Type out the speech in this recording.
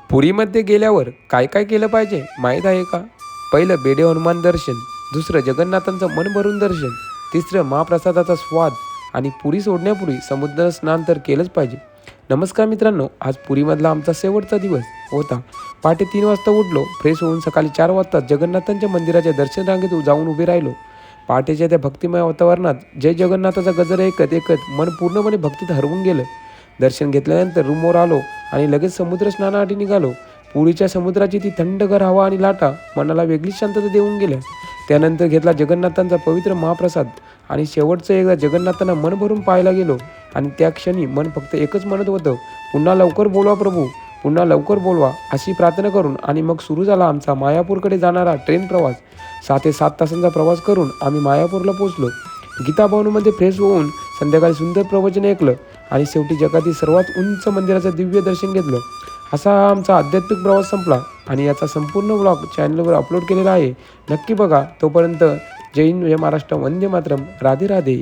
पुरीमध्ये गेल्यावर काय काय केलं पाहिजे माहीत आहे का? पहिलं बेडे हनुमान दर्शन, दुसरं जगन्नाथांचं मन भरून दर्शन, तिसरं महाप्रसादाचा स्वाद आणि पुरी सोडण्यापूर्वी समुद्र स्नान तर केलंच पाहिजे. नमस्कार मित्रांनो, आज पुरीमधला आमचा शेवटचा दिवस होता. पहाटे 3 वाजता उठलो, फ्रेश होऊन सकाळी 4 वाजता जगन्नाथांच्या मंदिराच्या दर्शन रांगेत जाऊन उभे राहिलो. पहाटेच्या त्या भक्तिमय वातावरणात जय जगन्नाथाचा गजर ऐकत ऐकत मन पूर्णपणे भक्तीत हरवून गेलं. दर्शन घेतल्यानंतर रूमवर आलो आणि लगेच समुद्र स्नानासाठी निघालो. पुरीच्या समुद्राची ती थंडगार हवा आणि लाटा मनाला वेगळीच शांतता देऊन गेल्या. त्यानंतर घेतला जगन्नाथांचा पवित्र महाप्रसाद आणि शेवटचं एकदा जगन्नाथांना मन भरून पाहायला गेलो आणि त्या क्षणी मन फक्त एकच म्हणत होतं, पुन्हा लवकर बोलवा प्रभू, पुन्हा लवकर बोलवा, अशी प्रार्थना करून आणि मग सुरू झाला आमचा मायापूरकडे जाणारा ट्रेन प्रवास. 6 ते 7 तासांचा प्रवास करून आम्ही मायापूरला पोहोचलो. गीता भवनमध्ये फ्रेश होऊन संध्याकाळी सुंदर प्रवचन ऐकलं आणि शेवटी जगातील सर्वात उंच मंदिराचं दिव्य दर्शन घेतलं. असा हा आमचा आध्यात्मिक प्रवास संपला आणि याचा संपूर्ण व्लॉग चॅनलवर अपलोड केलेला आहे. नक्की बघा. तोपर्यंत जय हिंद, जय महाराष्ट्र, वंदे मातरम, राधे राधे.